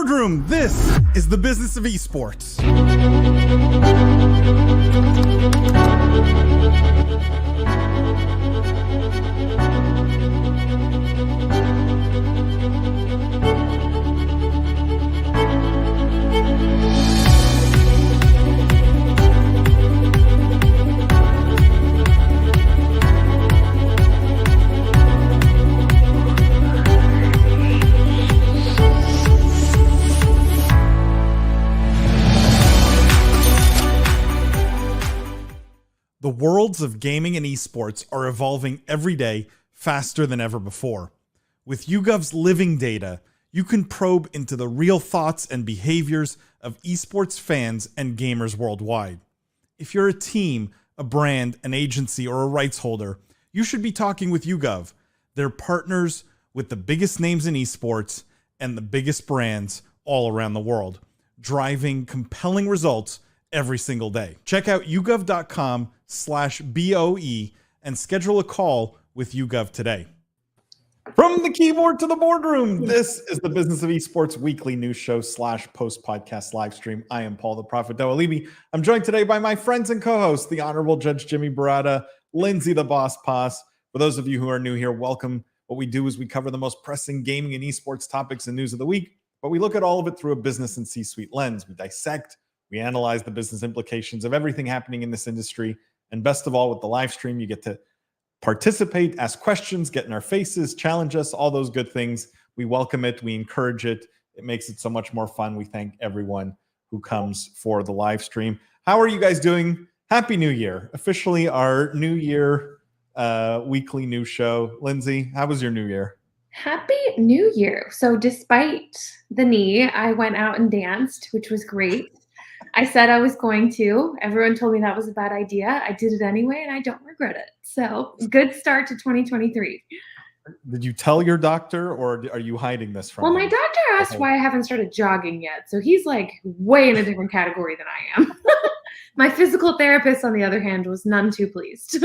boardroom. This is the business of esports. The worlds of gaming and esports are evolving every day faster than ever before. With yougov's living data, you can probe into the real thoughts and behaviors of esports fans and gamers worldwide. If you're a team, a brand, an agency, or a rights holder, you should be talking with yougov. They're partners with the biggest names in esports and the biggest brands all around the world, driving compelling results every single day. Check out yougov.com/BOE and schedule a call with yougov today. From the keyboard to the boardroom, this is the Business of Esports weekly news show / post podcast live stream. I am Paul the Prophet Dawalibi. I'm joined today by my friends and co-hosts, the Honorable Judge Jimmy Baratta, Lindsay the Boss Poss. For those of you who are new here, welcome. What we do is we cover the most pressing gaming and esports topics and news of the week, but we look at all of it through a business and C-suite lens. We dissect, we analyze the business implications of everything happening in this industry. And best of all, with the live stream, you get to participate, ask questions, get in our faces, challenge us, all those good things. We welcome it. We encourage it. It makes it so much more fun. We thank everyone who comes for the live stream. How are you guys doing? Happy New Year. Officially our New Year weekly news show. Lindsay, how was your New Year? Happy New Year. So despite the knee, I went out and danced, which was great. I said I was going to. Everyone told me that was a bad idea. I did it anyway, and I don't regret it. So good start to 2023. Did you tell your doctor, or are you hiding this from him? Well, my doctor asked why I haven't started jogging yet. So he's like way in a different category than I am. My physical therapist, on the other hand, was none too pleased.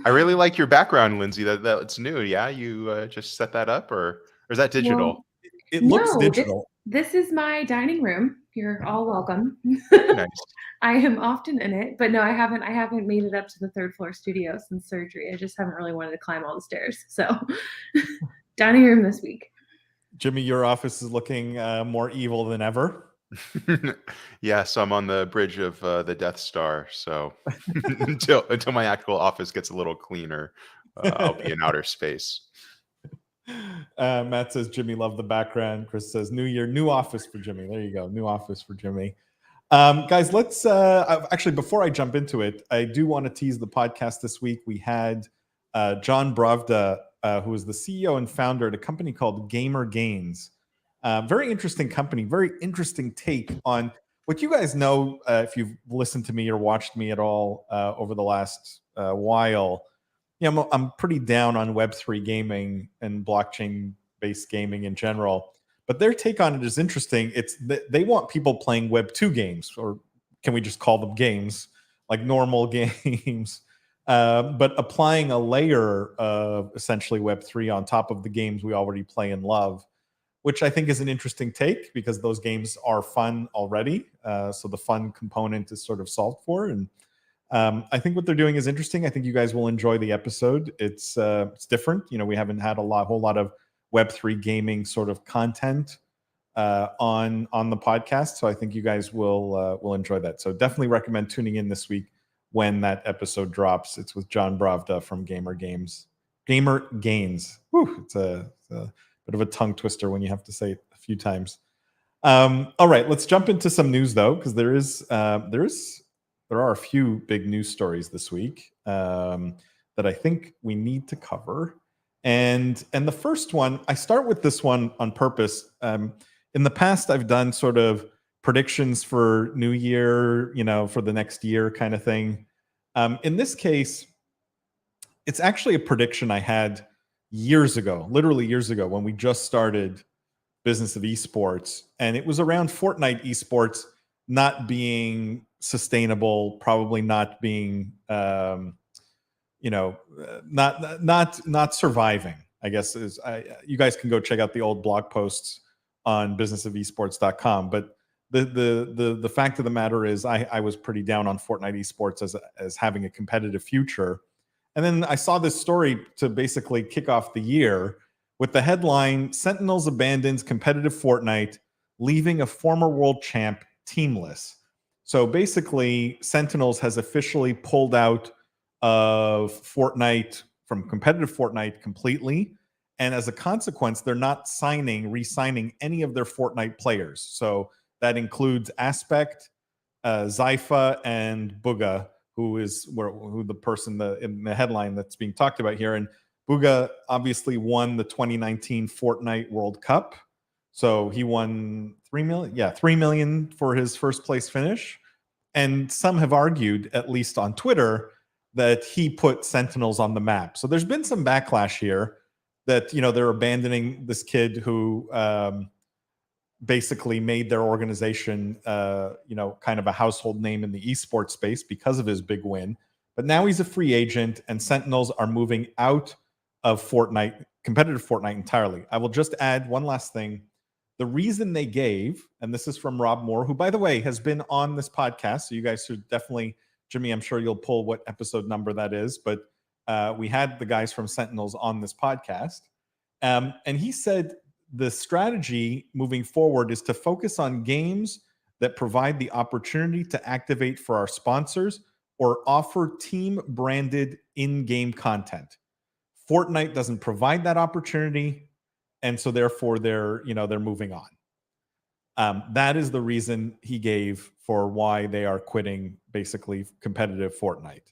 I really like your background, Lindsay. That's new. Yeah, you just set that up, or is that digital? Well, it looks digital. This is my dining room. You're all welcome. Nice. I am often in it, but no, I haven't made it up to the third floor studio since surgery. I just haven't really wanted to climb all the stairs. So dining room this week. Jimmy, your office is looking more evil than ever. Yes, I'm on the bridge of the Death Star. So until my actual office gets a little cleaner, I'll be in outer space. Matt says Jimmy loved the background. Chris says New Year, new office for Jimmy. There you go, new office for Jimmy. Guys, let's actually, before I jump into it, I do want to tease the podcast this week. We had John Bravda, who is the CEO and founder at a company called Gamer Gains. Very interesting company, very interesting take on what you guys know if you've listened to me or watched me at all over the last while. You know, I'm pretty down on Web3 gaming and blockchain-based gaming in general, but their take on it is interesting. It's they want people playing Web2 games, or can we just call them games, like normal games, but applying a layer of essentially Web3 on top of the games we already play and love, which I think is an interesting take because those games are fun already. So the fun component is sort of solved for, and I think what they're doing is interesting. I think you guys will enjoy the episode. It's different. You know, we haven't had a whole lot of Web3 gaming sort of content on the podcast, so I think you guys will enjoy that. So definitely recommend tuning in this week when that episode drops. It's with John Bravda from Gamer Gains. Whew, it's a bit of a tongue twister when you have to say it a few times. All right, let's jump into some news though, because there are a few big news stories this week that I think we need to cover. And the first one, I start with this one on purpose. In the past, I've done sort of predictions for New Year, you know, for the next year kind of thing. In this case, it's actually a prediction I had years ago, literally years ago, when we just started Business of Esports. And it was around Fortnite esports not being sustainable, probably not being, not surviving, I guess. You guys can go check out the old blog posts on businessofesports.com. But the fact of the matter is, I was pretty down on Fortnite esports as having a competitive future. And then I saw this story to basically kick off the year with the headline, Sentinels abandons competitive Fortnite, leaving a former world champ teamless. So basically, Sentinels has officially pulled out of Fortnite, from competitive Fortnite completely. And as a consequence, they're not re-signing any of their Fortnite players. So that includes Aspect, Zypha, and Bugha, who the person in the headline that's being talked about here. And Bugha obviously won the 2019 Fortnite World Cup. So he won $3 million. Yeah, $3 million for his first place finish. And some have argued, at least on Twitter, that he put Sentinels on the map. So there's been some backlash here that, they're abandoning this kid who basically made their organization, kind of a household name in the esports space because of his big win. But now he's a free agent, and Sentinels are moving out of Fortnite, competitive Fortnite entirely. I will just add one last thing. The reason they gave, and this is from Rob Moore, who, by the way, has been on this podcast. So you guys should definitely, Jimmy, I'm sure you'll pull what episode number that is. But we had the guys from Sentinels on this podcast. And he said the strategy moving forward is to focus on games that provide the opportunity to activate for our sponsors or offer team-branded in-game content. Fortnite doesn't provide that opportunity, and so therefore they're moving on. That is the reason he gave for why they are quitting basically competitive Fortnite.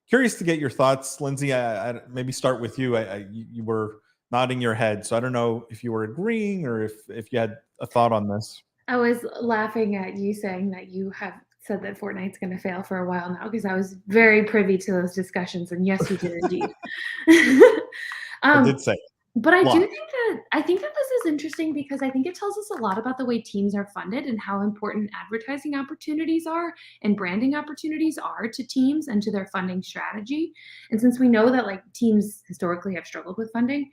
Curious to get your thoughts, Lindsay. I maybe start with you. You were nodding your head, so I don't know if you were agreeing or if you had a thought on this. I was laughing at you saying that you have said that Fortnite's going to fail for a while now, because I was very privy to those discussions, and yes, you did indeed. I did say. But I think that this is interesting, because I think it tells us a lot about the way teams are funded and how important advertising opportunities are and branding opportunities are to teams and to their funding strategy. And since we know that teams historically have struggled with funding,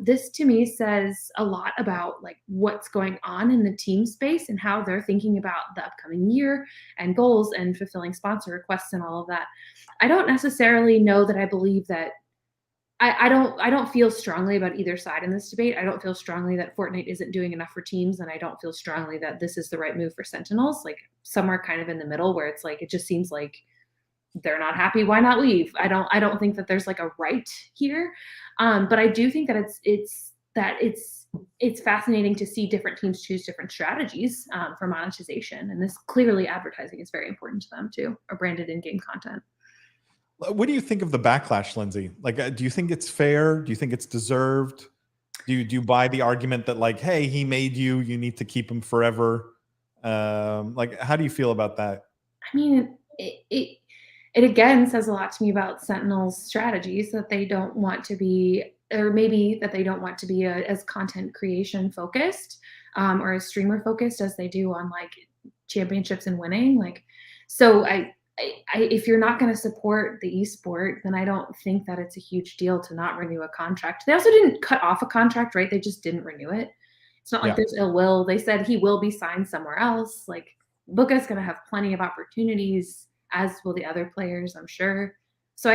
this to me says a lot about what's going on in the team space and how they're thinking about the upcoming year and goals and fulfilling sponsor requests and all of that. I don't necessarily know that I believe that I don't feel strongly about either side in this debate. I don't feel strongly that Fortnite isn't doing enough for teams, and I don't feel strongly that this is the right move for Sentinels. Somewhere kind of in the middle, where it's it just seems like they're not happy. Why not leave? I don't think that there's a right here, but I do think that it's fascinating to see different teams choose different strategies for monetization, and this clearly advertising is very important to them too, or branded in-game content. What do you think of the backlash, Lindsay? Do you think it's fair? Do you think it's deserved? Do you buy the argument that hey, he made you need to keep him forever? How do you feel about that? I mean, it again says a lot to me about Sentinel's strategies, that they don't want to be, or maybe that they don't want to be as content creation focused or as streamer focused as they do on championships and winning. So if you're not going to support the esport, then I don't think that it's a huge deal to not renew a contract. They also didn't cut off a contract, right? They just didn't renew it. It's not like there's ill will. They said he will be signed somewhere else. Bugha's going to have plenty of opportunities, as will the other players, I'm sure. So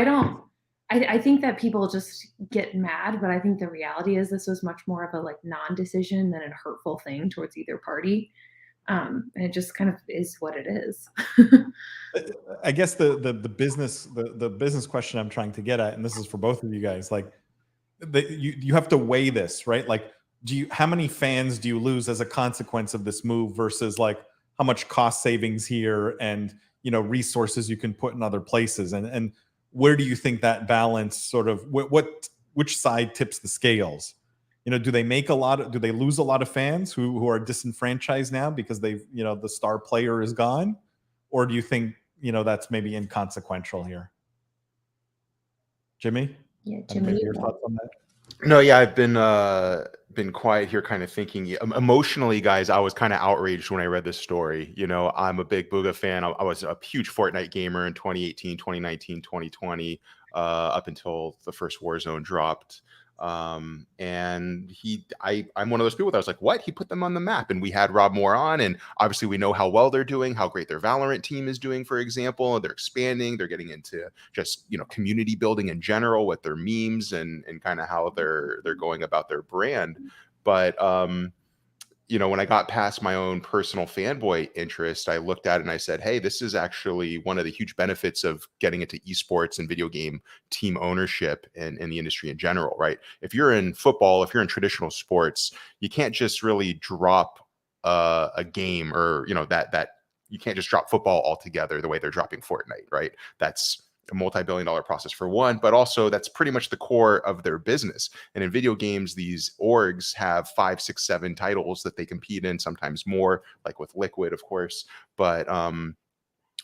I think that people just get mad, but I think the reality is this was much more of a non-decision than a hurtful thing towards either party. And it just kind of is what it is. I guess the business question I'm trying to get at, and this is for both of you guys, you have to weigh this, right? How many fans do you lose as a consequence of this move versus how much cost savings here and resources you can put in other places, and where do you think that balance sort of which side tips the scales? Do they lose a lot of fans who are disenfranchised now because they've, the star player is gone? Or do you think, that's maybe inconsequential here? Jimmy? Yeah, Jimmy. Your thoughts on that? No, yeah, I've been quiet here, kind of thinking emotionally, guys. I was kind of outraged when I read this story. I'm a big Bugha fan. I was a huge Fortnite gamer in 2018, 2019, 2020, up until the first Warzone dropped. And I'm one of those people that was like, what? He put them on the map. And we had Rob Moore on, and obviously we know how well they're doing, how great their Valorant team is doing, for example. They're expanding, they're getting into just, community building in general with their memes and kind of how they're going about their brand. But when I got past my own personal fanboy interest, I looked at it and I said, hey, this is actually one of the huge benefits of getting into esports and video game team ownership and in the industry in general, right? If you're in football, if you're in traditional sports, you can't just really drop a game, or, that you can't just drop football altogether the way they're dropping Fortnite, right? That's a multi-billion-dollar process for one, but also that's pretty much the core of their business. And in video games, these orgs have 5, 6, 7 titles that they compete in, sometimes more, like with Liquid, of course. But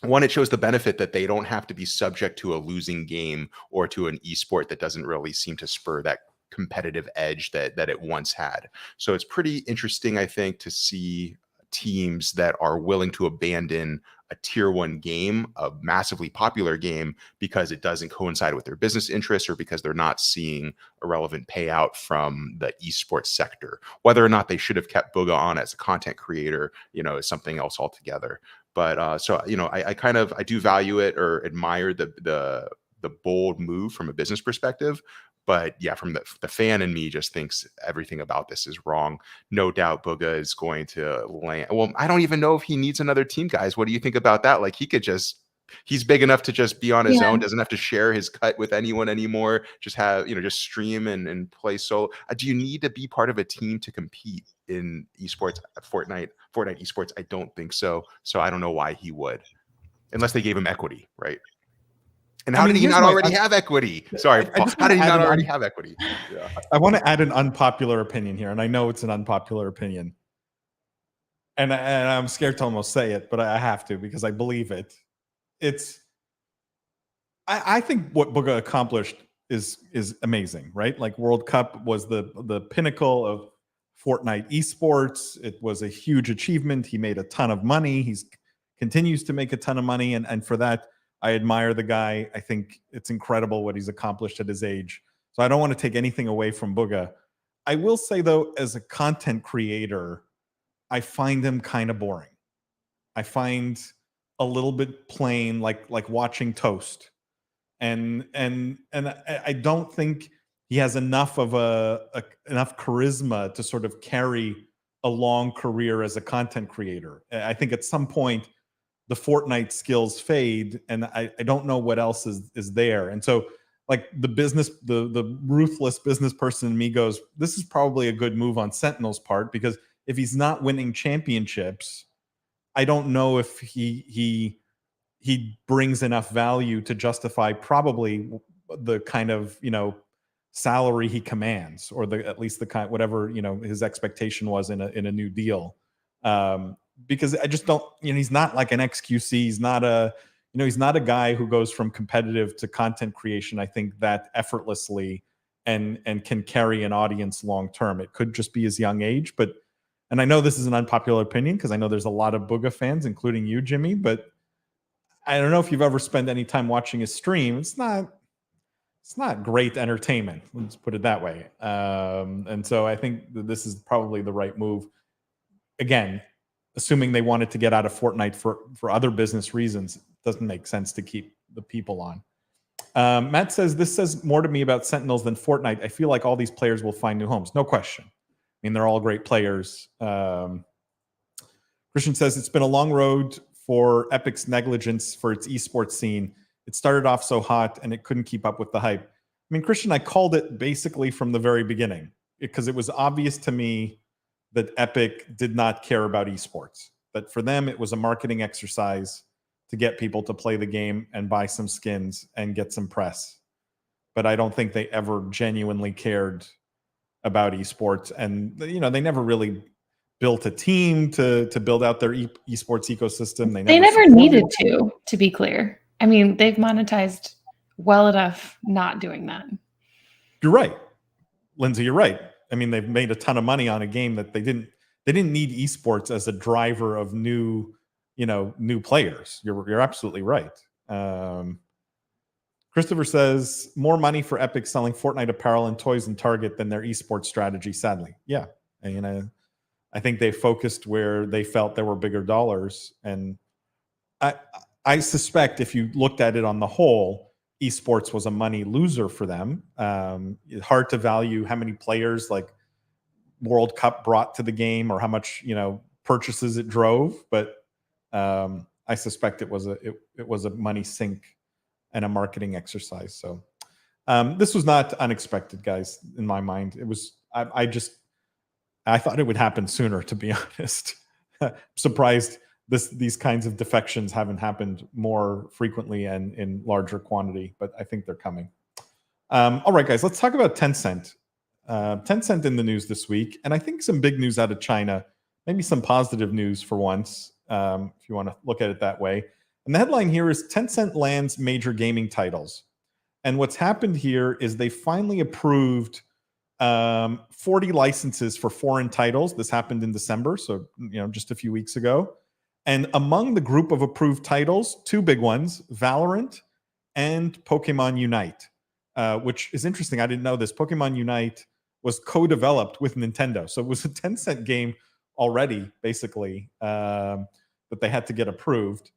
one, it shows the benefit that they don't have to be subject to a losing game or to an esport that doesn't really seem to spur that competitive edge that it once had. So it's pretty interesting, I think, to see teams that are willing to abandon a tier 1 game, a massively popular game, because it doesn't coincide with their business interests, or because they're not seeing a relevant payout from the esports sector. Whether or not they should have kept Booga on as a content creator, is something else altogether. But I do value it or admire the bold move from a business perspective. But yeah, from the fan in me just thinks everything about this is wrong. No doubt Booga is going to land. Well, I don't even know if he needs another team, guys. What do you think about that? Like, he's big enough to just be on his own, doesn't have to share his cut with anyone anymore. Just have, just stream and play solo. Do you need to be part of a team to compete in esports, Fortnite esports? I don't think so. So I don't know why he would, unless they gave him equity, right? And how did he not already have equity? Sorry, Paul, how did he not already have equity? Yeah. I want to add an unpopular opinion here, and I know it's an unpopular opinion. And I'm scared to almost say it, but I have to because I believe it. I think what Booga accomplished is amazing, right? Like, World Cup was the pinnacle of Fortnite esports. It was a huge achievement. He made a ton of money. He continues to make a ton of money, and for that, I admire the guy. I think it's incredible what he's accomplished at his age. So I don't want to take anything away from Booga. I will say, though, as a content creator, I find him kind of boring. I find a little bit plain, like watching toast. And I don't think he has enough of enough charisma to sort of carry a long career as a content creator. I think at some point the Fortnite skills fade, and I don't know what else is there. And so, like, the ruthless business person in me goes, this is probably a good move on Sentinel's part, because if he's not winning championships, I don't know if he brings enough value to justify probably the kind of, salary he commands, or at least the kind, whatever, his expectation was in a new deal. Because I just don't, he's not like an XQC. He's not a guy who goes from competitive to content creation, I think, that effortlessly and can carry an audience long term. It could just be his young age, and I know this is an unpopular opinion because I know there's a lot of Booga fans, including you, Jimmy, but I don't know if you've ever spent any time watching his stream. It's not great entertainment. Let's put it that way. And so I think that this is probably the right move. Again, assuming they wanted to get out of Fortnite for other business reasons, it doesn't make sense to keep the people on. Matt says, this says more to me about Sentinels than Fortnite. I feel like all these players will find new homes. No question. I mean, they're all great players. Christian says, it's been a long road for Epic's negligence for its esports scene. It started off so hot and it couldn't keep up with the hype. I mean, Christian, I called it basically from the very beginning, because it was obvious to me that Epic did not care about esports. That for them, it was a marketing exercise to get people to play the game and buy some skins and get some press. But I don't think they ever genuinely cared about esports. And, they never really built a team to build out their esports ecosystem. They never needed to be clear. I mean, they've monetized well enough not doing that. You're right. Lindsay, you're right. I mean, they've made a ton of money on a game that they didn't need esports as a driver of new players. You're absolutely right. Christopher says more money for Epic selling Fortnite apparel and toys in Target than their esports strategy. Sadly, yeah, and I think they focused where they felt there were bigger dollars, and I suspect if you looked at it on the whole, esports was a money loser for them. It's hard to value how many players like World Cup brought to the game or how much purchases it drove, but I suspect it was a money sink and a marketing exercise. So this was not unexpected, guys. In my mind, it was. I thought it would happen sooner, to be honest. Surprised these kinds of defections haven't happened more frequently and in larger quantity, but I think they're coming. All right, guys, let's talk about Tencent. Tencent in the news this week, and I think some big news out of China, maybe some positive news for once, if you want to look at it that way. And the headline here is Tencent lands major gaming titles. And what's happened here is they finally approved 40 licenses for foreign titles. This happened in December, so just a few weeks ago. And among the group of approved titles, two big ones, Valorant and Pokemon Unite, which is interesting. I didn't know this. Pokemon Unite was co-developed with Nintendo. So it was a Tencent game already, basically, that they had to get approved.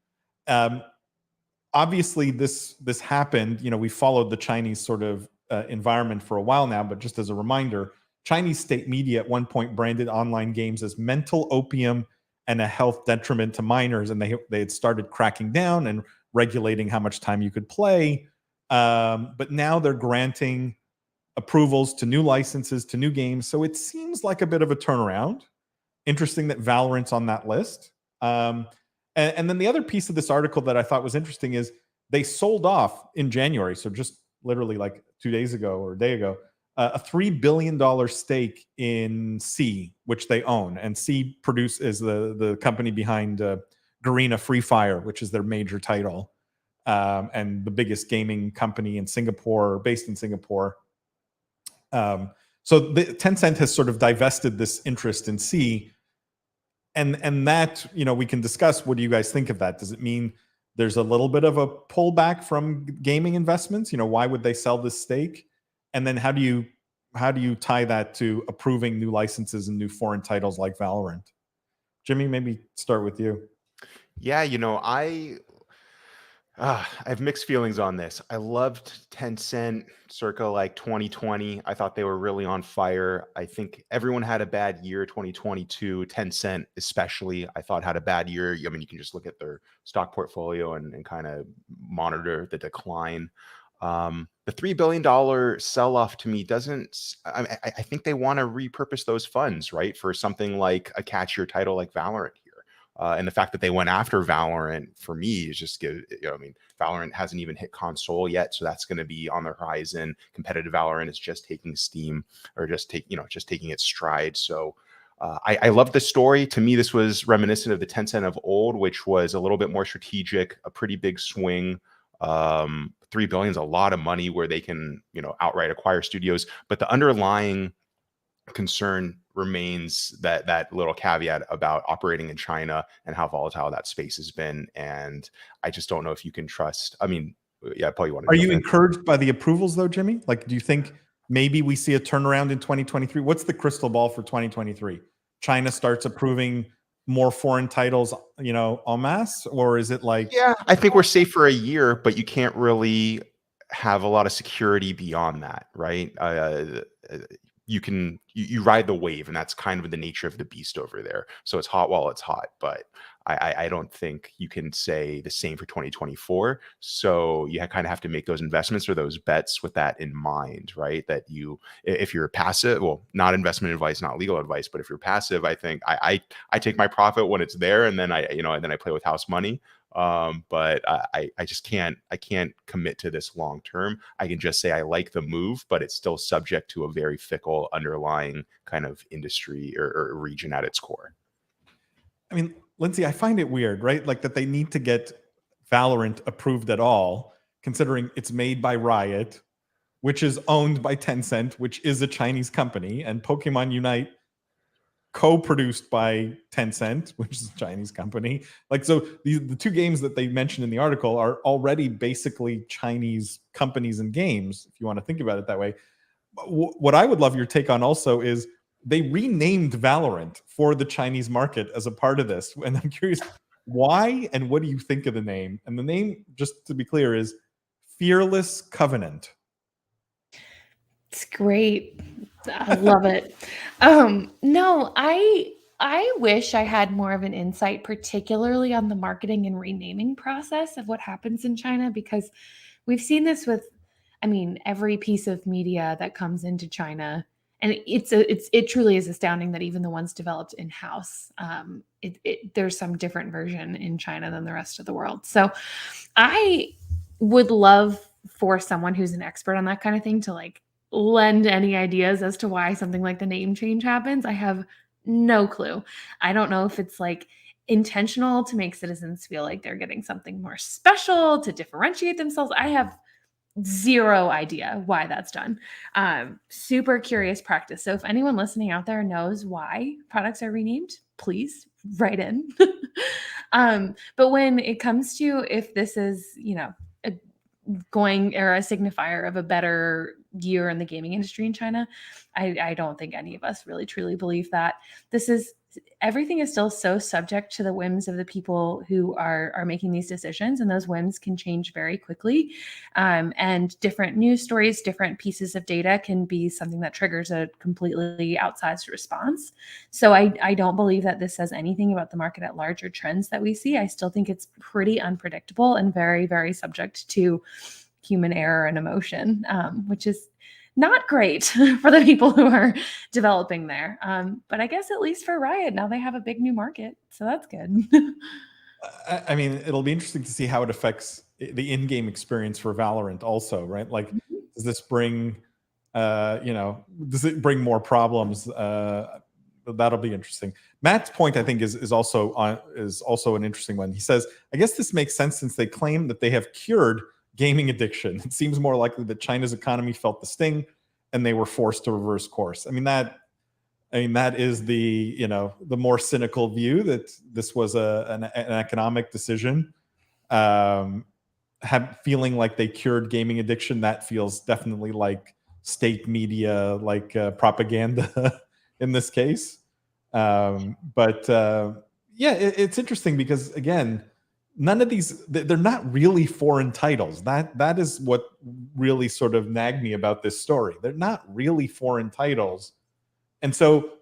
Obviously, this happened. We followed the Chinese sort of environment for a while now, but just as a reminder, Chinese state media at one point branded online games as mental opium and a health detriment to minors, and they had started cracking down and regulating how much time you could play. But now they're granting approvals to new licenses, to new games. So it seems like a bit of a turnaround. Interesting that Valorant's on that list. And then the other piece of this article that I thought was interesting is they sold off in January, so just literally like 2 days ago or a day ago, a $3 billion stake in C, which they own. And C is the company behind Garena Free Fire, which is their major title, and the biggest gaming company in Singapore, based in Singapore. So Tencent has sort of divested this interest in C. And that, we can discuss. What do you guys think of that? Does it mean there's a little bit of a pullback from gaming investments? Why would they sell this stake? And then how do you tie that to approving new licenses and new foreign titles like Valorant? Jimmy, maybe start with you. Yeah, I have mixed feelings on this. I loved Tencent circa like 2020. I thought they were really on fire. I think everyone had a bad year, 2022. Tencent especially, I thought, had a bad year. I mean, you can just look at their stock portfolio and kind of monitor the decline. The $3 billion sell-off to me doesn't, I think they want to repurpose those funds, right, for something like a catchier title like Valorant. And the fact that they went after Valorant for me is just Valorant hasn't even hit console yet, so that's going to be on the horizon. Competitive Valorant is just taking steam, or just taking its stride. So I love the story. To me, this was reminiscent of the Tencent of old, which was a little bit more strategic, a pretty big swing. $3 billion is a lot of money where they can outright acquire studios, but the underlying concern remains that little caveat about operating in China and how volatile that space has been. And I just don't know if you can trust. I mean, yeah, Paul, you want to? Are you encouraged by the approvals though, Jimmy? Like, do you think maybe we see a turnaround in 2023? What's the crystal ball for 2023? China starts approving more foreign titles, en masse, or is it like? Yeah, I think we're safe for a year, but you can't really have a lot of security beyond that, right? You ride the wave, and that's kind of the nature of the beast over there. So it's hot while it's hot, but I don't think you can say the same for 2024. So you kind of have to make those investments or those bets with that in mind, right? That if you're passive, well, not investment advice, not legal advice, but if you're passive, I think I take my profit when it's there, and then I play with house money. But I just can't commit to this long term. I can just say I like the move, but it's still subject to a very fickle underlying kind of industry or region at its core. I mean, Lindsay, I find it weird, right? Like that they need to get Valorant approved at all, considering it's made by Riot, which is owned by Tencent, which is a Chinese company, and Pokemon Unite co-produced by Tencent, which is a Chinese company. Like, so the two games that they mentioned in the article are already basically Chinese companies and games, if you want to think about it that way. What I would love your take on also is they renamed Valorant for the Chinese market as a part of this. And I'm curious why and what do you think of the name? And the name, just to be clear, is Fearless Covenant. It's great. I love it. No, I wish I had more of an insight, particularly on the marketing and renaming process of what happens in China, because we've seen this with, I mean, every piece of media that comes into China, and it truly is astounding that even the ones developed in house, there's some different version in China than the rest of the world. So, I would love for someone who's an expert on that kind of thing to like lend any ideas as to why something like the name change happens. I have no clue. I don't know if it's like intentional to make citizens feel like they're getting something more special to differentiate themselves. I have zero idea why that's done. Super curious practice. So if anyone listening out there knows why products are renamed, please write in. But when it comes to if this is, you know, going or a signifier of a better year in the gaming industry in China, I don't think any of us really truly believe that. Everything is still so subject to the whims of the people who are making these decisions, and those whims can change very quickly. And different news stories, different pieces of data can be something that triggers a completely outsized response. So I don't believe that this says anything about the market at large or trends that we see. I still think it's pretty unpredictable and very, very subject to human error and emotion, which is not great for the people who are developing there. But I guess at least for Riot, now they have a big new market. So that's good. I mean, it'll be interesting to see how it affects the in-game experience for Valorant also, right? Like, does this bring, does it bring more problems? That'll be interesting. Matt's point, I think, is also an interesting one. He says, I guess this makes sense since they claim that they have cured gaming addiction. It seems more likely that China's economy felt the sting and they were forced to reverse course. I mean, that is the more cynical view that this was an economic decision. Feeling like they cured gaming addiction, that feels definitely like state media, like propaganda in this case. It's interesting because, again, none of these, they're not really foreign titles. That is what really sort of nagged me about this story. They're not really foreign titles. And so,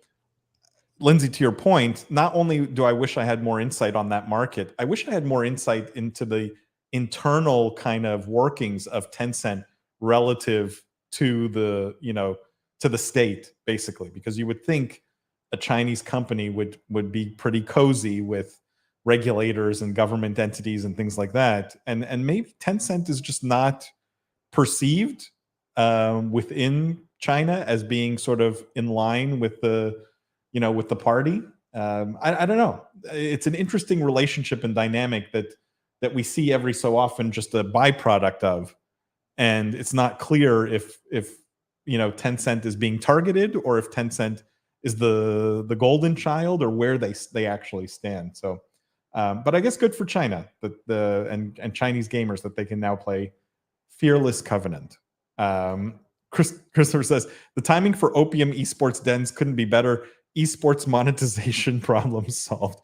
Lindsay, to your point, not only do I wish I had more insight on that market, I wish I had more insight into the internal kind of workings of Tencent relative to the state, basically, because you would think a Chinese company would be pretty cozy with regulators and government entities and things like that, and maybe Tencent is just not perceived within China as being sort of in line with the party. I don't know. It's an interesting relationship and dynamic that we see every so often, just a byproduct of, and it's not clear if Tencent is being targeted or if Tencent is the golden child or where they actually stand. So. But I guess good for China and Chinese gamers that they can now play Fearless Covenant. Christopher says the timing for opium esports dens couldn't be better. Esports monetization problems solved.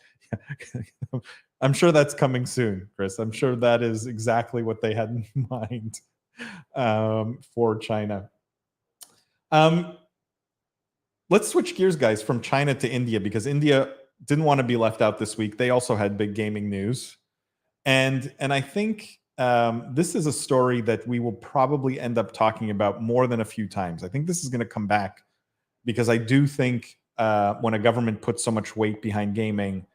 I'm sure that's coming soon, Chris. I'm sure that is exactly what they had in mind for China. Let's switch gears, guys, from China to India, because India didn't want to be left out this week. They also had big gaming news. And I think this is a story that we will probably end up talking about more than a few times. I think this is going to come back because I do think when a government puts so much weight behind gaming,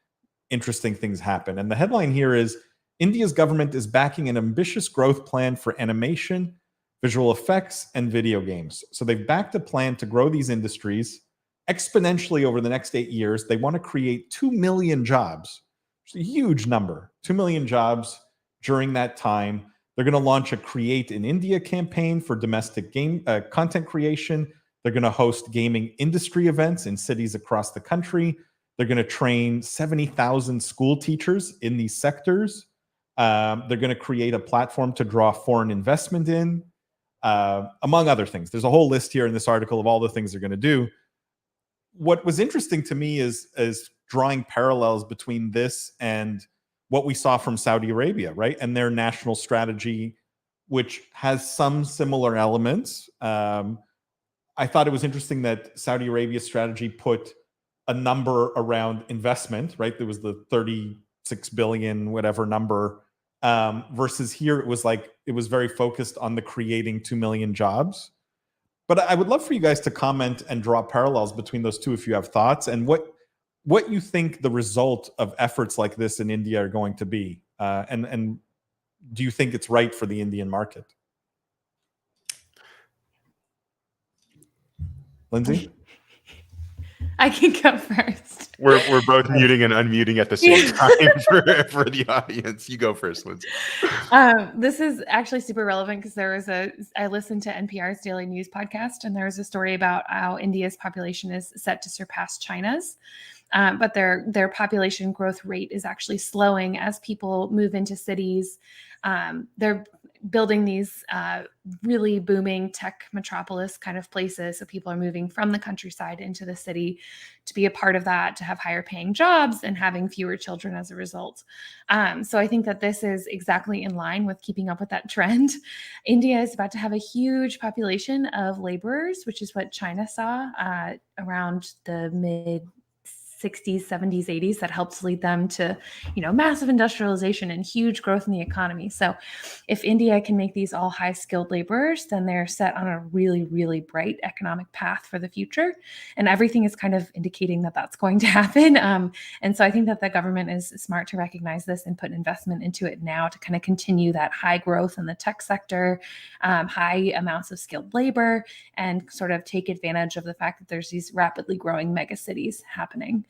interesting things happen. And the headline here is, India's government is backing an ambitious growth plan for animation, visual effects, and video games. So they've backed a plan to grow these industries exponentially over the next 8 years. They want to create 2 million jobs. It's a huge number, 2 million jobs during that time. They're going to launch a Create in India campaign for domestic game content creation. They're going to host gaming industry events in cities across the country. They're going to train 70,000 school teachers in these sectors. They're going to create a platform to draw foreign investment in, among other things. There's a whole list here in this article of all the things they're going to do. What was interesting to me is drawing parallels between this and what we saw from Saudi Arabia, right? And their national strategy, which has some similar elements. I thought it was interesting that Saudi Arabia's strategy put a number around investment, right? There was the 36 billion, whatever number, versus here it was like, it was very focused on the creating 2 million jobs. But I would love for you guys to comment and draw parallels between those two if you have thoughts, and what you think the result of efforts like this in India are going to be. And do you think it's right for the Indian market? Lindsay? I can go first. We're both muting and unmuting at the same time for the audience. You go first, Lindsay. This is actually super relevant because I listened to NPR's Daily News podcast, and there was a story about how India's population is set to surpass China's. But their population growth rate is actually slowing as people move into cities. They're building these really booming tech metropolis kind of places. So people are moving from the countryside into the city to be a part of that, to have higher paying jobs and having fewer children as a result. So I think that this is exactly in line with keeping up with that trend. India is about to have a huge population of laborers, which is what China saw around the mid 60s, 70s, 80s that helped lead them to, massive industrialization and huge growth in the economy. So if India can make these all high skilled laborers, then they're set on a really, really bright economic path for the future. And everything is kind of indicating that that's going to happen. And so I think that the government is smart to recognize this and put investment into it now to kind of continue that high growth in the tech sector, high amounts of skilled labor, and sort of take advantage of the fact that there's these rapidly growing mega cities happening.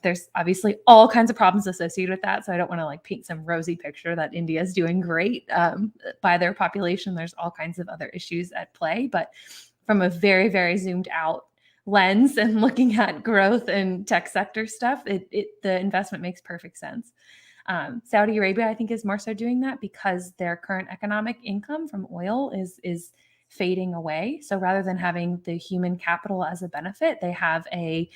There's obviously all kinds of problems associated with that. So I don't want to paint some rosy picture that India is doing great by their population. There's all kinds of other issues at play, but from a very, very zoomed out lens and looking at growth and tech sector stuff, the investment makes perfect sense. Saudi Arabia, I think, is more so doing that because their current economic income from oil is fading away. So rather than having the human capital as a benefit, they have a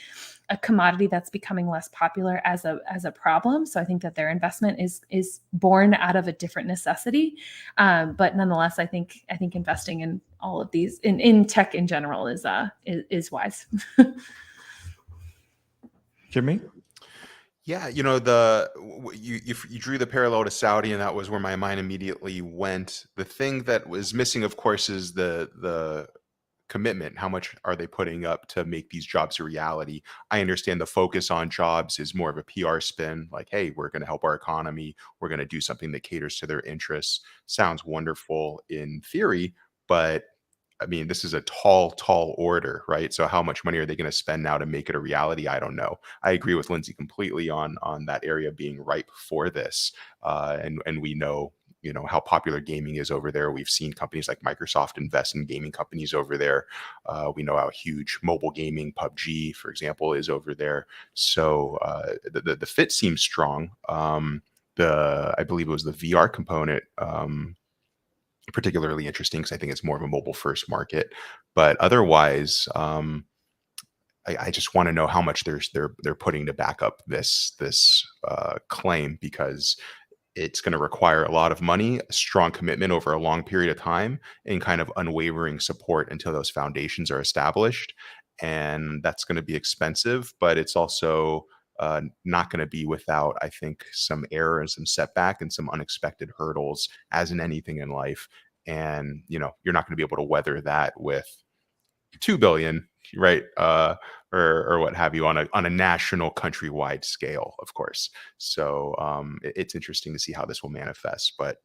commodity that's becoming less popular as a problem. So I think that their investment is born out of a different necessity. But nonetheless, I think investing in all of these in tech in general is wise. Jimmy? Yeah, you drew the parallel to Saudi, and that was where my mind immediately went. The thing that was missing, of course, is the commitment. How much are they putting up to make these jobs a reality? I understand the focus on jobs is more of a PR spin, like, hey, we're going to help our economy. We're going to do something that caters to their interests. Sounds wonderful in theory, but I mean, this is a tall order, right? So how much money are they going to spend now to make it a reality? I don't know. I agree with Lindsay completely on that area being ripe for this. And we know, how popular gaming is over there. We've seen companies like Microsoft invest in gaming companies over there. We know how huge mobile gaming, PUBG, for example, is over there. So the fit seems strong. I believe it was the VR component, particularly interesting because I think it's more of a mobile first market, but otherwise, I just want to know how much they're putting to back up this claim, because it's going to require a lot of money, a strong commitment over a long period of time, and kind of unwavering support until those foundations are established. And that's going to be expensive, but it's also not going to be without, I think, some error and some setback and some unexpected hurdles, as in anything in life. And, you're not going to be able to weather that with 2 billion, right? Or what have you on a national countrywide scale, of course. So it's interesting to see how this will manifest. But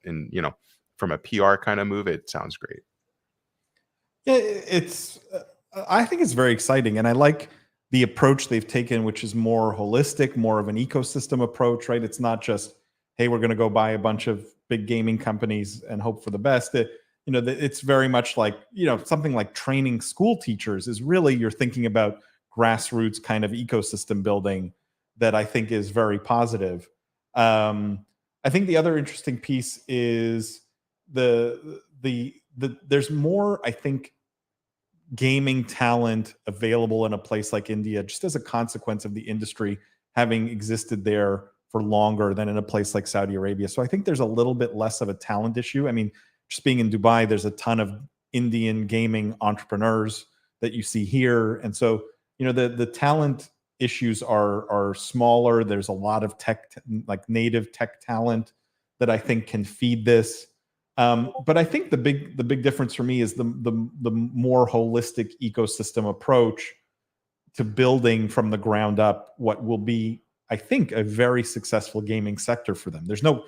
from a PR kind of move, it sounds great. Yeah, I think it's very exciting. And I like the approach they've taken, which is more holistic, more of an ecosystem approach, right? It's not just, hey, we're going to go buy a bunch of big gaming companies and hope for the best. it's very much like, something like training school teachers is really, you're thinking about grassroots kind of ecosystem building that I think is very positive. I think the other interesting piece is there's more, I think, gaming talent available in a place like India, just as a consequence of the industry having existed there for longer than in a place like Saudi Arabia. So I think there's a little bit less of a talent issue. I mean, just being in Dubai, there's a ton of Indian gaming entrepreneurs that you see here. And so, the talent issues are smaller. There's a lot of tech, like native tech talent that I think can feed this. But I think the big difference for me is the more holistic ecosystem approach to building from the ground up what will be, I think, a very successful gaming sector for them. There's no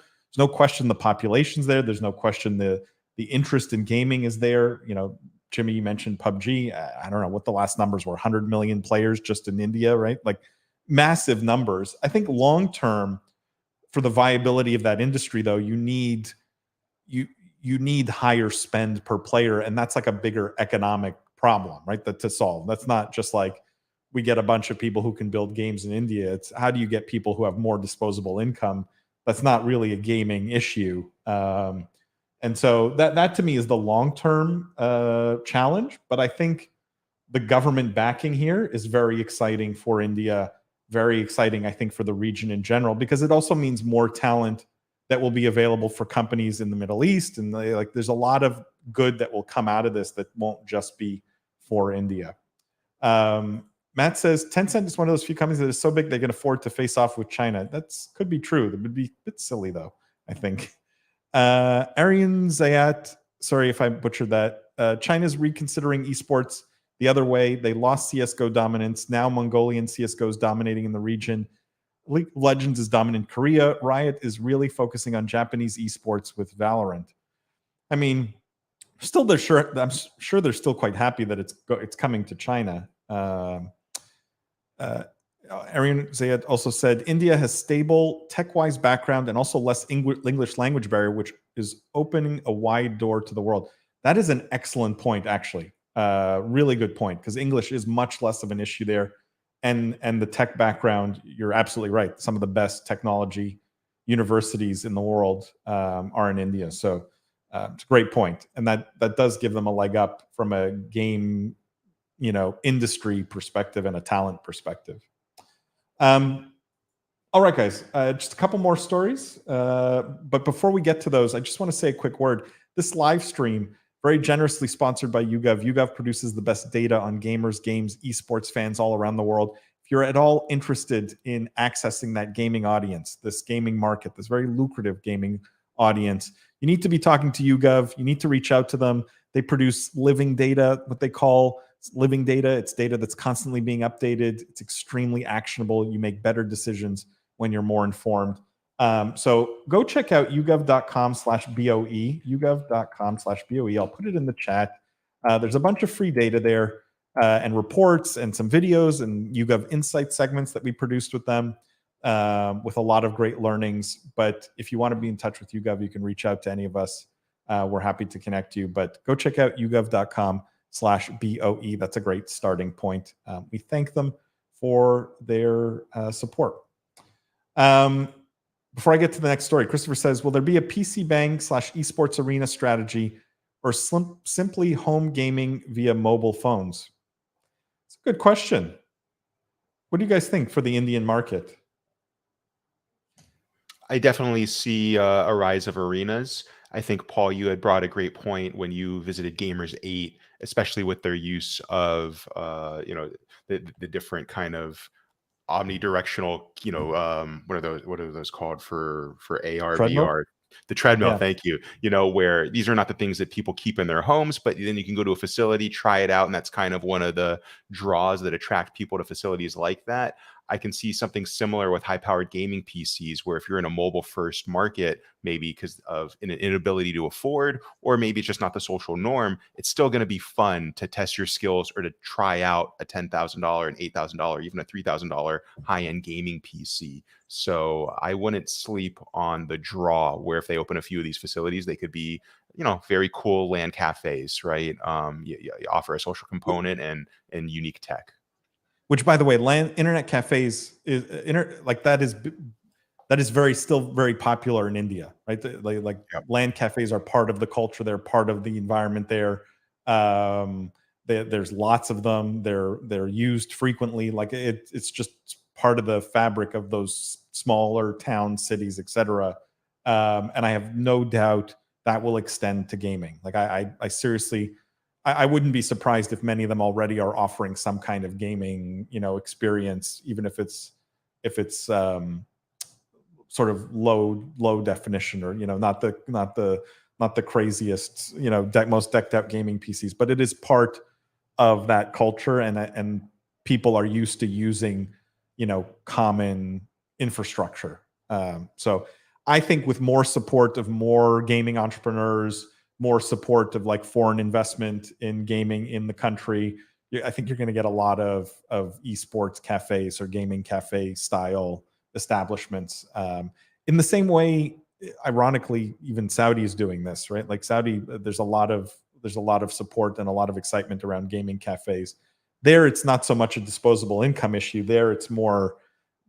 question the population's there. There's no question the interest in gaming is there. Jimmy, you mentioned PUBG. I don't know what the last numbers were, 100 million players just in India, right? Like massive numbers. I think long term, for the viability of that industry, though, you need higher spend per player, and that's like a bigger economic problem, right? That to solve. That's not just like we get a bunch of people who can build games in India. It's how do you get people who have more disposable income? That's not really a gaming issue. And so that to me is the long-term challenge. But I think the government backing here is very exciting for India, very exciting, I think, for the region in general, because it also means more talent that will be available for companies in the Middle East. And there's a lot of good that will come out of this that won't just be for India. Matt says, Tencent is one of those few companies that is so big they can afford to face off with China. That's could be true. That would be a bit silly, though, I think. Aryan Zayat, sorry if I butchered that. China's reconsidering esports the other way. They lost CSGO dominance. Now Mongolian CSGO is dominating in the region. League of Legends is dominant in Korea. Riot is really focusing on Japanese esports with Valorant. I mean, I'm sure they're still quite happy that it's coming to China. Arian Zayed also said India has stable tech-wise background and also less English language barrier, which is opening a wide door to the world. That is an excellent point, actually. Really good point, because English is much less of an issue there. And the tech background, you're absolutely right. Some of the best technology universities in the world are in India. So it's a great point. And that does give them a leg up from a game, industry perspective and a talent perspective. All right, guys, just a couple more stories. But before we get to those, I just want to say a quick word. This live stream, very generously sponsored by YouGov. YouGov produces the best data on gamers, games, esports fans all around the world. If you're at all interested in accessing that gaming audience, this gaming market, this very lucrative gaming audience, you need to be talking to YouGov. You need to reach out to them. They produce living data, what they call living data. It's data that's constantly being updated. It's extremely actionable. You make better decisions when you're more informed. So go check out yougov.com/BOE, yougov.com/BOE. I'll put it in the chat. There's a bunch of free data there and reports and some videos and YouGov Insight segments that we produced with them with a lot of great learnings. But if you want to be in touch with YouGov, you can reach out to any of us. We're happy to connect you. But go check out yougov.com/BOE. That's a great starting point. We thank them for their support. Before I get to the next story, Christopher says, will there be a PC Bang /esports arena strategy or simply home gaming via mobile phones? It's a good question. What do you guys think for the Indian market? I definitely see a rise of arenas. I think, Paul, you had brought a great point when you visited Gamers 8, especially with their use of, the different kind of omnidirectional, what are those called for AR, Treadmill? VR? The treadmill, Yeah. thank you. Where these are not the things that people keep in their homes, but then you can go to a facility, try it out, and that's kind of one of the draws that attract people to facilities like that. I can see something similar with high-powered gaming PCs, where if you're in a mobile-first market, maybe because of an inability to afford, or maybe it's just not the social norm, it's still going to be fun to test your skills or to try out a $10,000, an $8,000, even a $3,000 high-end gaming PC. So I wouldn't sleep on the draw, where if they open a few of these facilities, they could be very cool LAN cafes, right? You offer a social component and unique tech. Which, by the way, internet cafes is that is still very popular in India, right? Yep. LAN cafes are part of the culture. They're part of the environment there. There's lots of them. They're used frequently. Like it's just part of the fabric of those smaller towns, cities, etc. And I have no doubt that will extend to gaming. Like I seriously, I wouldn't be surprised if many of them already are offering some kind of gaming, experience, even if it's sort of low definition, or not the craziest, most decked out gaming PCs, but it is part of that culture, and people are used to using common infrastructure. So I think with more support of more gaming entrepreneurs, more support of like foreign investment in gaming in the country, I think you're going to get a lot of esports cafes or gaming cafe style establishments. In the same way, ironically, even Saudi is doing this, right? Like Saudi, there's a lot of support and a lot of excitement around gaming cafes. There, it's not so much a disposable income issue. There, it's more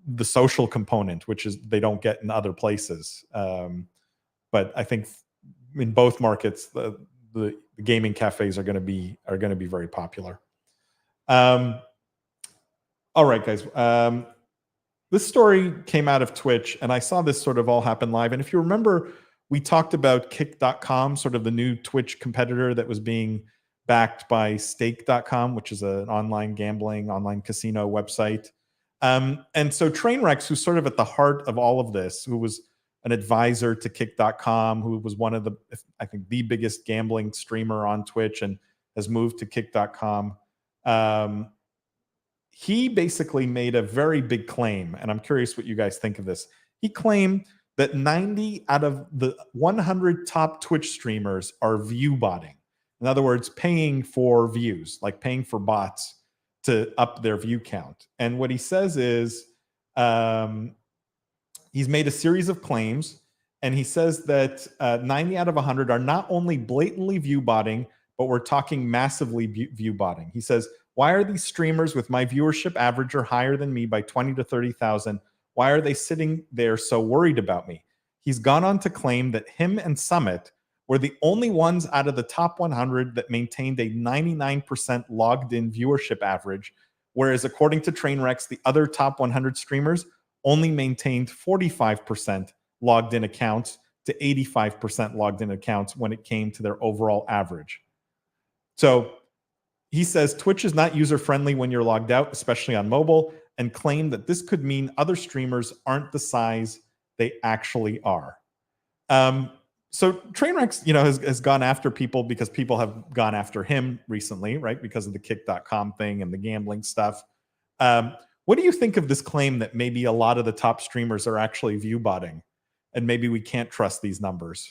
the social component, which is they don't get in other places. But I think in both markets, the gaming cafes are going to be very popular. All right, guys. This story came out of Twitch, and I saw this sort of all happen live. And if you remember, we talked about Kick.com, sort of the new Twitch competitor that was being backed by Stake.com, which is an online gambling, online casino website. And so Trainwrecks, who's sort of at the heart of all of this, who was an advisor to Kick.com, who was one of I think the biggest gambling streamer on Twitch and has moved to Kick.com. He basically made a very big claim, and I'm curious what you guys think of this. He claimed that 90 out of the 100 top Twitch streamers are viewbotting. In other words, paying for views, like paying for bots to up their view count. And what he says is he's made a series of claims, and he says that 90 out of 100 are not only blatantly viewbotting, but we're talking massively viewbotting. He says, why are these streamers with my viewership average or higher than me by 20 to 30,000? Why are they sitting there so worried about me? He's gone on to claim that him and Summit were the only ones out of the top 100 that maintained a 99% logged in viewership average, whereas according to Trainwrecks, the other top 100 streamers only maintained 45% logged in accounts to 85% logged in accounts when it came to their overall average. So he says Twitch is not user-friendly when you're logged out, especially on mobile, and claimed that this could mean other streamers aren't the size they actually are. So Trainwrecks, has gone after people because people have gone after him recently, right? Because of the Kick.com thing and the gambling stuff. What do you think of this claim that maybe a lot of the top streamers are actually viewbotting, and maybe we can't trust these numbers?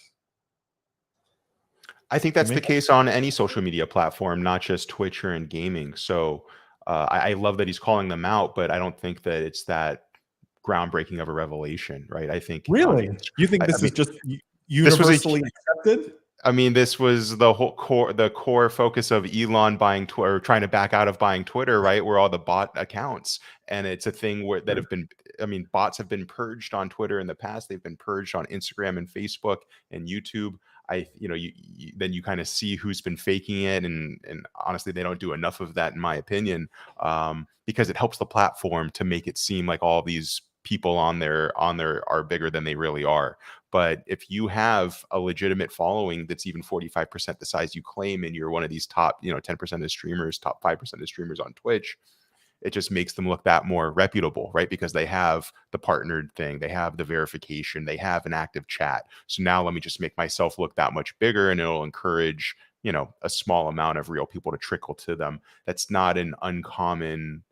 I think that's the case on any social media platform, not just Twitch or in gaming. So I love that he's calling them out, but I don't think that it's that groundbreaking of a revelation, right? I think really, you think this is just universally accepted? I mean, this was the whole core focus of Elon buying Twitter, or trying to back out of buying Twitter, right? Where all the bot accounts, and it's a thing that have been, bots have been purged on Twitter in the past. They've been purged on Instagram and Facebook and YouTube. Then you kind of see who's been faking it, and honestly, they don't do enough of that, in my opinion, because it helps the platform to make it seem like all these people on there are bigger than they really are. But if you have a legitimate following that's even 45% the size you claim, and you're one of these top 10% of streamers, top 5% of streamers on Twitch, it just makes them look that more reputable, right? Because they have the partnered thing, they have the verification, they have an active chat. So now let me just make myself look that much bigger, and it'll encourage a small amount of real people to trickle to them. That's not an uncommon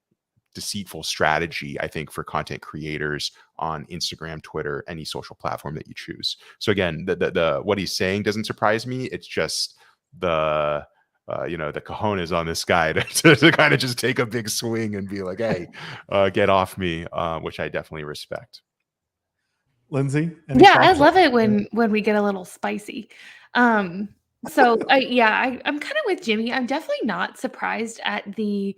deceitful strategy, I think, for content creators on Instagram, Twitter, any social platform that you choose. So again, the what he's saying doesn't surprise me. It's just the cojones on this guy to kind of just take a big swing and be like, hey, get off me, which I definitely respect. Lindsay? Yeah, I love it when we get a little spicy. I'm kind of with Jimmy. I'm definitely not surprised at the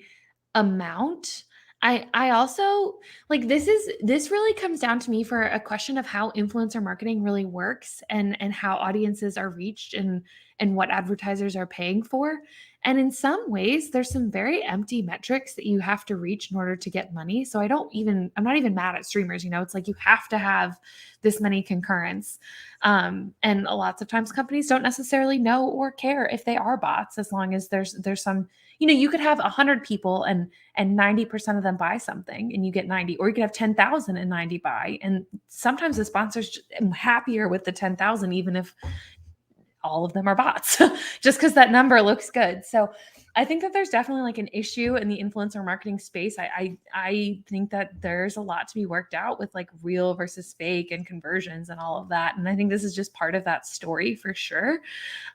amount. I also like this really comes down to me for a question of how influencer marketing really works and how audiences are reached and what advertisers are paying for. And in some ways, there's some very empty metrics that you have to reach in order to get money. So I'm not even mad at streamers. It's like you have to have this many concurrents. And lots of times companies don't necessarily know or care if they are bots, as long as there's some, you could have 100 people and 90% of them buy something and you get 90, or you could have 10,000 and 90 buy. And sometimes the sponsors are happier with the 10,000, even if all of them are bots, just because that number looks good. So I think that there's definitely like an issue in the influencer marketing space. I think that there's a lot to be worked out with like real versus fake and conversions and all of that. And I think this is just part of that story for sure.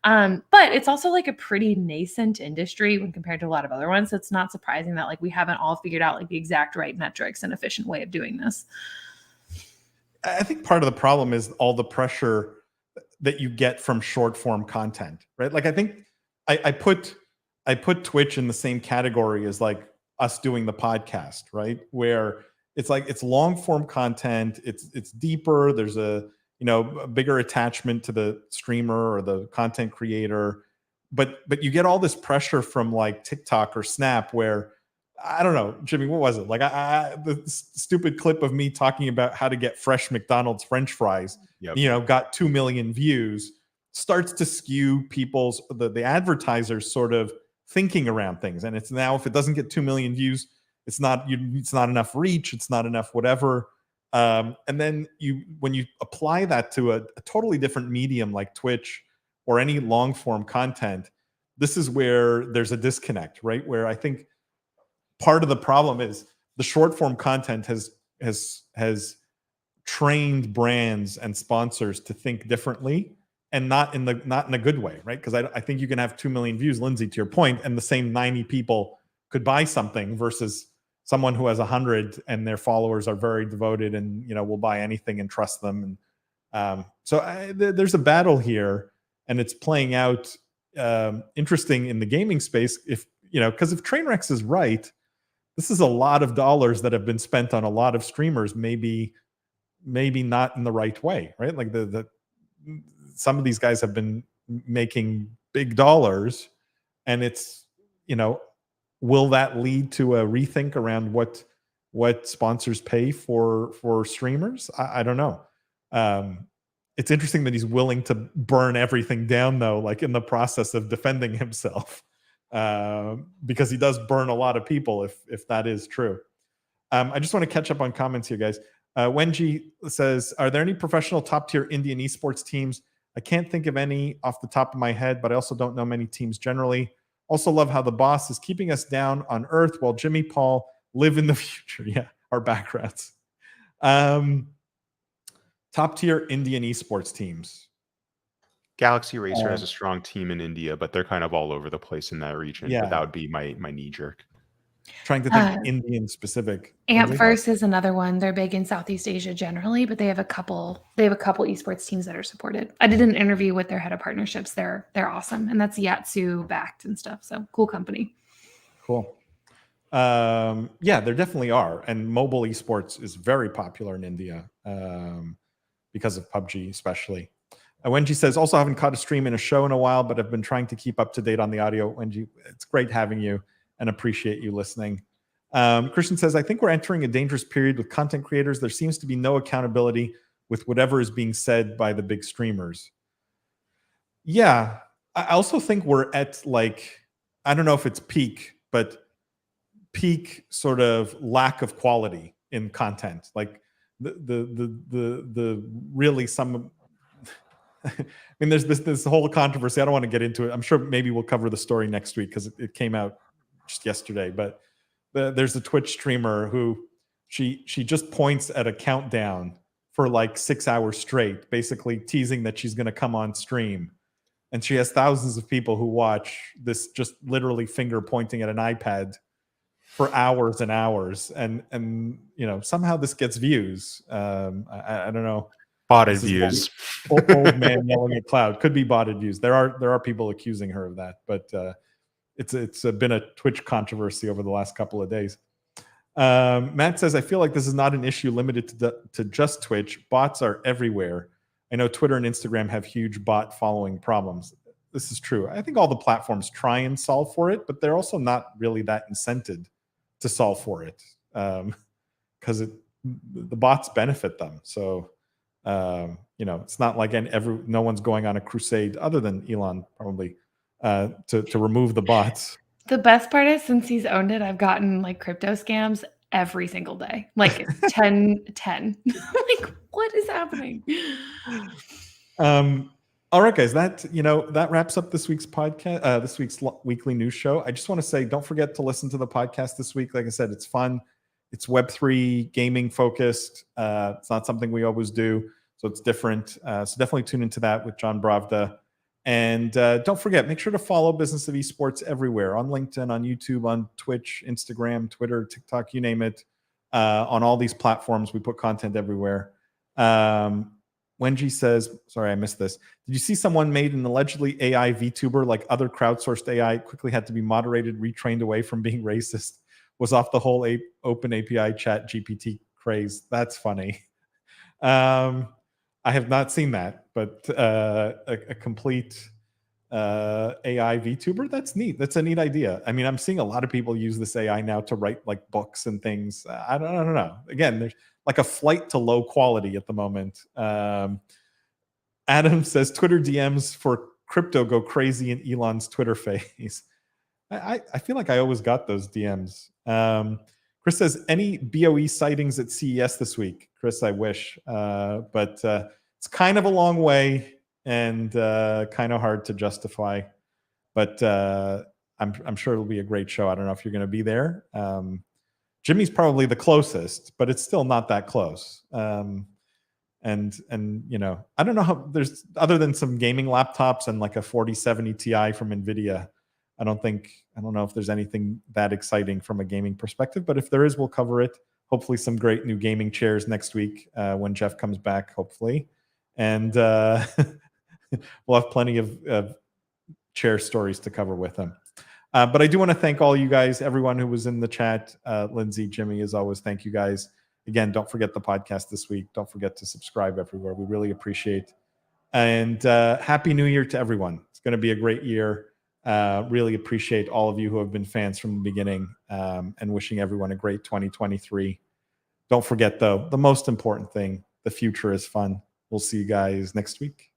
But it's also like a pretty nascent industry when compared to a lot of other ones. So it's not surprising that like we haven't all figured out like the exact right metrics and efficient way of doing this. I think part of the problem is all the pressure that you get from short form content, right? Like I think I put Twitch in the same category as like us doing the podcast, right? Where it's like it's long form content, it's deeper. There's a bigger attachment to the streamer or the content creator, but you get all this pressure from like TikTok or Snap where I don't know, Jimmy, what was it? Like the stupid clip of me talking about how to get fresh McDonald's French fries, got 2 million views, starts to skew people's, the advertisers sort of thinking around things. And it's now, if it doesn't get 2 million views, it's not enough reach. It's not enough, whatever. And then when you apply that to a totally different medium like Twitch or any long form content, this is where there's a disconnect, right? Where I think part of the problem is the short form content has trained brands and sponsors to think differently, and not in a good way, right? Because I think you can have 2 million views, Lindsay, to your point, and the same 90 people could buy something versus someone who has 100 and their followers are very devoted and will buy anything and trust them. And there's a battle here, and it's playing out interesting in the gaming space. Because if Trainwrecks is right, this is a lot of dollars that have been spent on a lot of streamers, maybe not in the right way, right? Like some of these guys have been making big dollars, and it's, will that lead to a rethink around what sponsors pay for streamers? I don't know. It's interesting that he's willing to burn everything down though, like in the process of defending himself. Because he does burn a lot of people if that is true. I just want to catch up on comments here, guys. Wenji says, are there any professional top-tier Indian esports teams? I can't think of any off the top of my head, but I also don't know many teams generally. Also love how the boss is keeping us down on Earth while Jimmy Paul live in the future. Yeah, our backgrounds. Top-tier Indian esports teams. Galaxy Racer has a strong team in India, but they're kind of all over the place in that region. Yeah. But that would be my knee jerk. Trying to think Indian specific. Ampverse is another one. They're big in Southeast Asia generally, but they have a couple esports teams that are supported. I did an interview with their head of partnerships. They're awesome. And that's Yatsu backed and stuff. So cool company. Cool. Yeah, there definitely are. And mobile esports is very popular in India because of PUBG especially. Wenji says, also haven't caught a stream in a show in a while, but I've been trying to keep up to date on the audio. Wenji, it's great having you and appreciate you listening. Christian says, I think we're entering a dangerous period with content creators. There seems to be no accountability with whatever is being said by the big streamers. Yeah, I also think we're at like, I don't know if it's peak, but peak sort of lack of quality in content. Like the really some... I mean, there's this whole controversy. I don't want to get into it. I'm sure maybe we'll cover the story next week because it came out just yesterday. But there's a Twitch streamer who she just points at a countdown for like 6 hours straight, basically teasing that she's going to come on stream. And she has thousands of people who watch this, just literally finger pointing at an iPad for hours and hours. And somehow this gets views. I don't know. Botted This is views. old man yelling at cloud. Could be botted views. There are people accusing her of that, but it's been a Twitch controversy over the last couple of days. Matt says, I feel like this is not an issue limited to just Twitch. Bots are everywhere. I know Twitter and Instagram have huge bot following problems. This is true. I think all the platforms try and solve for it, but they're also not really that incented to solve for it, because the bots benefit them. So it's not like no one's going on a crusade other than Elon probably to remove the bots. The best part is, since he's owned it, I've gotten like crypto scams every single day, like 10. Like, what is happening? All right, guys, that wraps up this week's podcast, this week's weekly news show. I just want to say, don't forget to listen to the podcast this week. Like I said, it's fun. It's Web3 gaming focused. It's not something we always do, so it's different. So definitely tune into that with John Bravda. And don't forget, make sure to follow Business of Esports everywhere, on LinkedIn, on YouTube, on Twitch, Instagram, Twitter, TikTok, you name it. On all these platforms, we put content everywhere. Wenji says, sorry, I missed this. Did you see someone made an allegedly AI VTuber, like other crowdsourced AI, quickly had to be moderated, retrained away from being racist, was off the whole open API chat GPT craze? That's funny. I have not seen that, but a complete AI VTuber, that's neat. That's a neat idea. I mean, I'm seeing a lot of people use this AI now to write like books and things. I don't know. Again, there's like a flight to low quality at the moment. Adam says Twitter DMs for crypto go crazy in Elon's Twitter face. I feel like I always got those DMs. Chris says, any BOE sightings at CES this week? Chris, I wish, but it's kind of a long way and kind of hard to justify. But I'm sure it'll be a great show. I don't know if you're going to be there. Jimmy's probably the closest, but it's still not that close. And I don't know how, there's, other than some gaming laptops and like a 4070 Ti from NVIDIA, I don't know if there's anything that exciting from a gaming perspective, but if there is, we'll cover it. Hopefully some great new gaming chairs next week when Jeff comes back, hopefully. And we'll have plenty of chair stories to cover with him. But I do want to thank all you guys, everyone who was in the chat. Lindsay, Jimmy, as always, thank you guys. Again, don't forget the podcast this week. Don't forget to subscribe everywhere. We really appreciate. And Happy New Year to everyone. It's going to be a great year. Really appreciate all of you who have been fans from the beginning, and wishing everyone a great 2023. Don't forget, though, the most important thing, the future is fun. We'll see you guys next week.